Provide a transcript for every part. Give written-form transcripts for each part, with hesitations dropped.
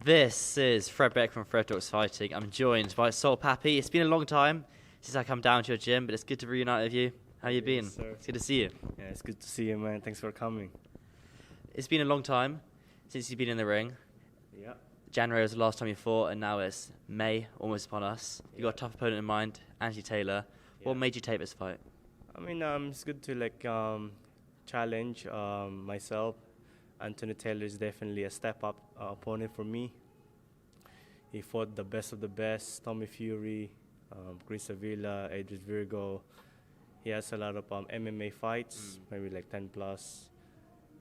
This is Fred Beck from Fred Talks Fighting. I'm joined by Papi. It's been a long time since I come down to your gym, but it's good to reunite with you. How you been? Yes, sir. It's good to see you. Yeah, it's good to see you, man. Thanks for coming. It's been a long time since you've been in the ring. Yeah. January was the last time you fought, and now it's May, almost upon us. You got a tough opponent in mind, Anthony Taylor. What made you take this fight? I mean, it's good to challenge myself. Anthony Taylor is definitely a step up opponent for me. He fought the best of the best: Tommy Fury, Chris Avila, Adrian Virgo. He has a lot of MMA fights, maybe like 10 plus.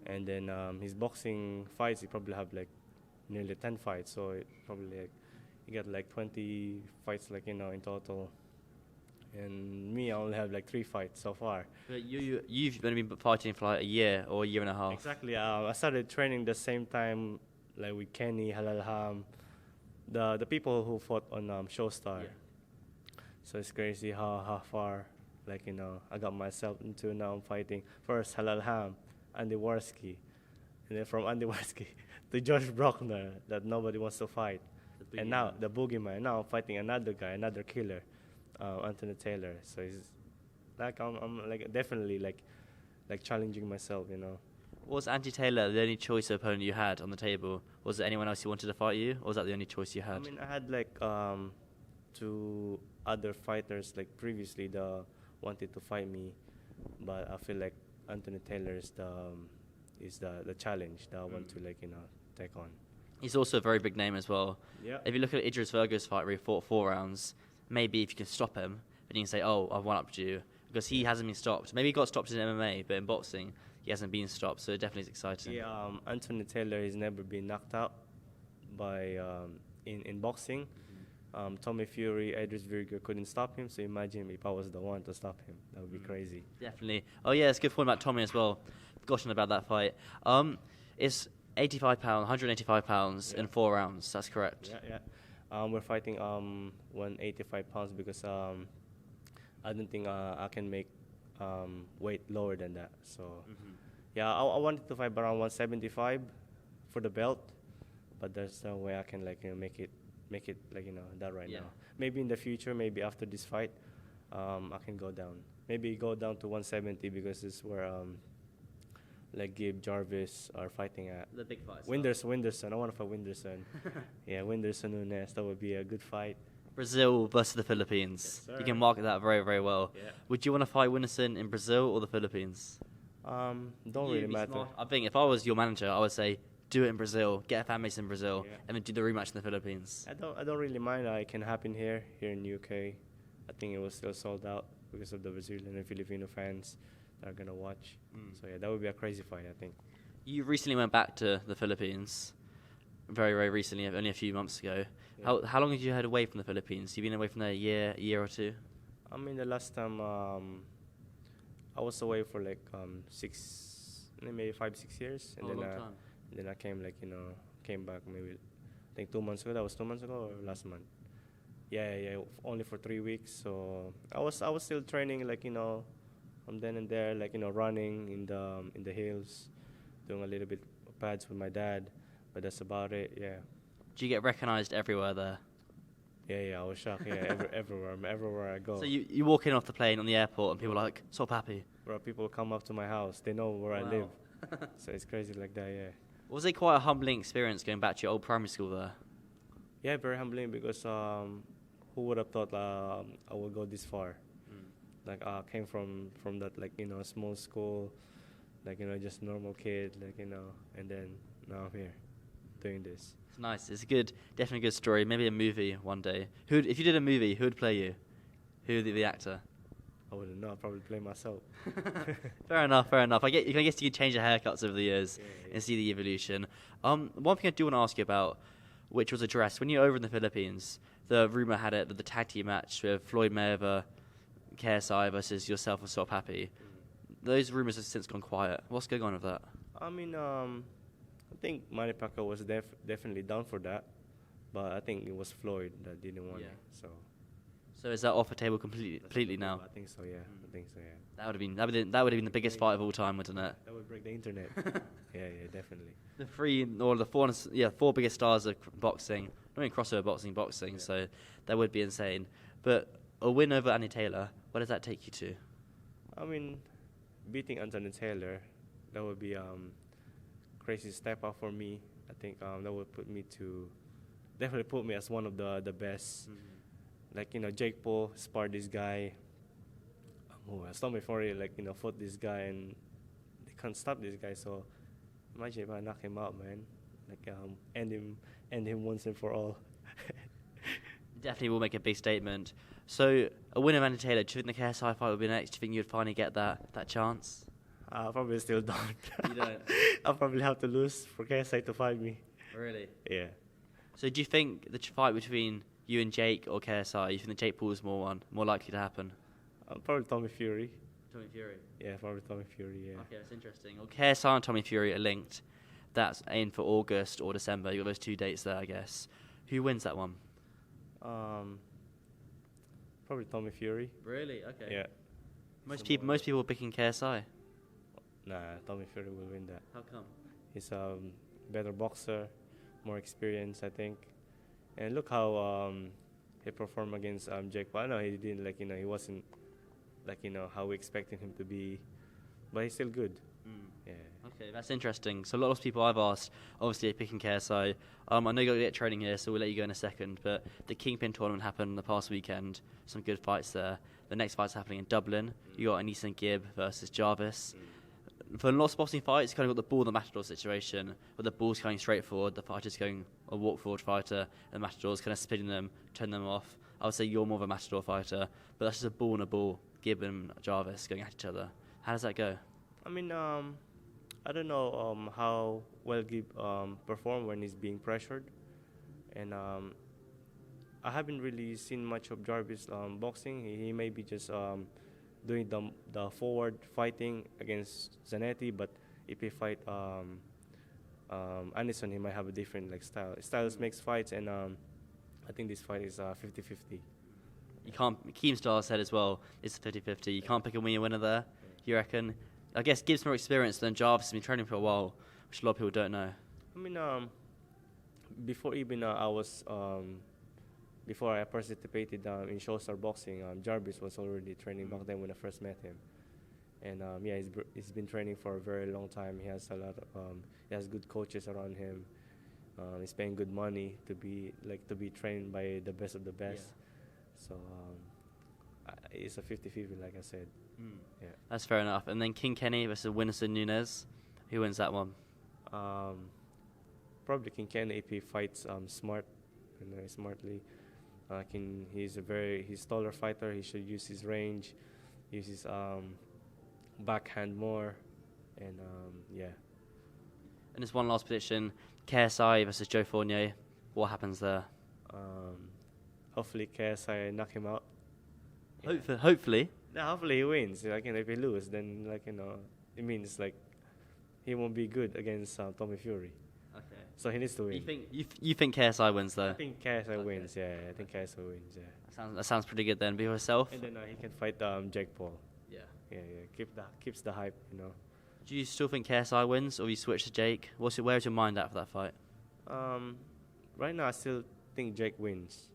And then his boxing fights, he probably have like nearly 10 fights. So it probably he got like 20 fights in total. And me, I only have like 3 fights so far. But you've only been fighting for like a year or a year and a half. Exactly. I started training the same time, like with Kenny, Halal Ham, the people who fought on Showstar. Yeah. So it's crazy how far, I got myself into. Now I'm fighting first Halal Ham, Andy Warski, and then from Andy Warski to Josh Brockner that nobody wants to fight. And now the boogeyman. Now I'm fighting another guy, another killer, Anthony Taylor. So it's like I'm like definitely like challenging myself. Was Anthony Taylor the only choice of opponent you had on the table? Was there anyone else who wanted to fight you, or was that the only choice you had? I mean, I had 2 other fighters like previously that wanted to fight me, but I feel like Anthony Taylor is the challenge that I want to take on. He's also a very big name as well. Yeah. If you look at Idris Virgo's fight where he fought 4 rounds, maybe if you can stop him, then you can say, oh, I've one-upped you. Because he hasn't been stopped. Maybe he got stopped in MMA, but in boxing, he hasn't been stopped, so it definitely is exciting. Yeah, Anthony Taylor has never been knocked out by in boxing. Tommy Fury, Idris Virgo couldn't stop him, so imagine if I was the one to stop him. That would be crazy. Definitely. Oh, yeah, it's a good point about Tommy as well. Forgotten about that fight. It's 85 pounds, 185 pounds in 4 rounds. That's correct. Yeah. We're fighting 185 pounds because I don't think I can make weight lower than that. So yeah, I wanted to fight around 175 for the belt, but there's no way I can make it that right now. Maybe in the future, maybe after this fight, I can go down. Maybe go down to 170 because it's where Gibb, Jarvis are fighting at. The big fight. Winderson. I want to fight Winderson. Yeah, Winderson Nunes. That would be a good fight. Brazil versus the Philippines. Yes, You can market that very, very well. Yeah. Would you want to fight Winnerson in Brazil or the Philippines? Don't really matter. Smart. I think if I was your manager, I would say do it in Brazil, get a fan base in Brazil, Yeah. and then do the rematch in the Philippines. I don't really mind. It can happen here in UK. I think it was still sold out because of the Brazilian and Filipino fans that are gonna watch. So yeah, that would be a crazy fight, I think. You recently went back to the Philippines, very, very recently, only a few months ago. Yeah. How long have you had away from the Philippines? You've been away from there a year or two? I mean, the last time I was away for maybe 5-6 years, and then I came came back maybe I think 2 months ago. That was 2 months ago or last month. Yeah, only for 3 weeks. So I was still training from then and there, running in the hills, doing a little bit of pads with my dad, but that's about it. Yeah. Do you get recognized everywhere there? Yeah, I was shocked. Yeah, everywhere I go. So you walk in off the plane on the airport and people are like, so Papi. Bro, people come up to my house. They know where I Wow. live. So it's crazy like that, yeah. Was it quite a humbling experience going back to your old primary school there? Yeah, very humbling because who would have thought I would go this far? I came from that small school, just normal kid, and then now I'm here doing this. It's nice. It's definitely a good story. Maybe a movie one day. If you did a movie, who would play you? Who would be the actor? I wouldn't know. I'd probably play myself. Fair enough. I guess you can change your haircuts over the years and see the evolution. One thing I do want to ask you about, which was addressed when you were over in the Philippines, the rumor had it that the tag team match with Floyd Mayweather, KSI versus yourself and Papi, those rumors have since gone quiet. What's going on with that? I mean, I think Manny Pacquiao was definitely down for that, but I think it was Floyd that didn't want it. So So is that off the table completely now? I think so. Yeah, I think so. Yeah. That would have been the biggest fight of all time, wouldn't it? That would break the internet. Yeah, definitely. The four biggest stars of boxing, not even crossover boxing. Yeah. So that would be insane. But a win over Andy Taylor, what does that take you to? I mean, beating Anthony Taylor, that would be crazy step up for me. I think that would definitely put me as one of the best. Mm-hmm. Like, Jake Paul sparred this guy. Tommy Fury, fought this guy, and they can't stop this guy. So imagine if I knock him out, man. End him once and for all. Definitely will make a big statement. So a win of Andy Taylor, do you think the KSI fight would be next? Do you think you'd finally get that chance? I probably still don't. You don't? I'll probably have to lose for KSI to fight me. Really? Yeah. So do you think the fight between you and Jake or KSI, you think the Jake Paul is more likely to happen? Probably Tommy Fury. Tommy Fury? Yeah, probably Tommy Fury, yeah. Okay, that's interesting. Well, KSI and Tommy Fury are linked. That's aimed for August or December. You've got those 2 dates there, I guess. Who wins that one? Probably Tommy Fury. Really? Okay. Yeah. Most people are picking KSI. Nah, Tommy Fury will win that. How come? He's a better boxer, more experience, I think. And look how he performed against Jake Paul. I know he didn't he wasn't how we expected him to be, but he's still good. Yeah. Okay, that's interesting. So a lot of people I've asked, obviously, are picking KSI. I know you're going to get training here, so we'll let you go in a second. But the Kingpin tournament happened the past weekend. Some good fights there. The next fight's happening in Dublin. You got Anisan Gibb versus Jarvis. For lots of boxing fights, you kind of got the bull and the matador situation, where the bull's going straight forward, the fighter's going a walk forward fighter, and the matador's kind of spinning them, turning them off. I would say you're more of a matador fighter, but that's just a bull and a bull. Gibb and Jarvis going at each other. How does that go? I mean, I don't know how well Gibb performed when he's being pressured, and I haven't really seen much of Jarvis boxing. He may be just doing the forward fighting against Zanetti, but if he fight Anderson, he might have a different style. Styles makes fights, and I think this fight is 50-50. You can't. Keemstar said as well, it's 50-50. You can't pick a winner there. You reckon? I guess Gibbs more experience than Jarvis has been training for a while, which a lot of people don't know. I mean, before even before I participated in Showstar Boxing, Jarvis was already training back then when I first met him, and he's been training for a very long time. He has he has good coaches around him. He's paying good money to be trained by the best of the best. Yeah. So it's a 50-50, like I said. Yeah. That's fair enough. And then King Kenny versus Winston Nunes. Who wins that one? Probably King Kenny if he fights smartly. He's taller fighter. He should use his range, use his backhand more, and yeah. And just one last prediction: KSI versus Joe Fournier. What happens there? Hopefully KSI knock him out. Hopefully. No, hopefully he wins. If he lose, then it means he won't be good against Tommy Fury. Okay. So he needs to win. You think KSI wins though? I think KSI wins. Yeah, I think KSI wins. Yeah. That sounds pretty good then. Be yourself. And then he can fight Jake Paul. Yeah. Yeah. Keeps the hype. Do you still think KSI wins, or you switch to Jake? Where's your mind at for that fight? Right now I still think Jake wins.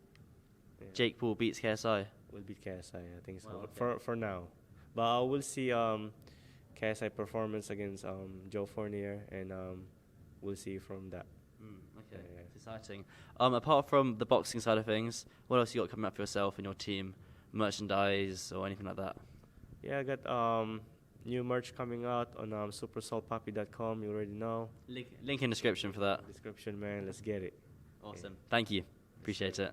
Yeah. Jake Paul beats KSI. Will beat KSI. I think so. Well, okay. For now, but we'll see KSI performance against Joe Fournier, and we'll see from that. Okay, It's exciting. Apart from the boxing side of things, what else you got coming up for yourself and your team? Merchandise or anything like that? Yeah, I got new merch coming out on supersaltpapi.com. You already know. Link in description for that. Description, man. Let's get it. Awesome. Yeah. Thank you. Appreciate it.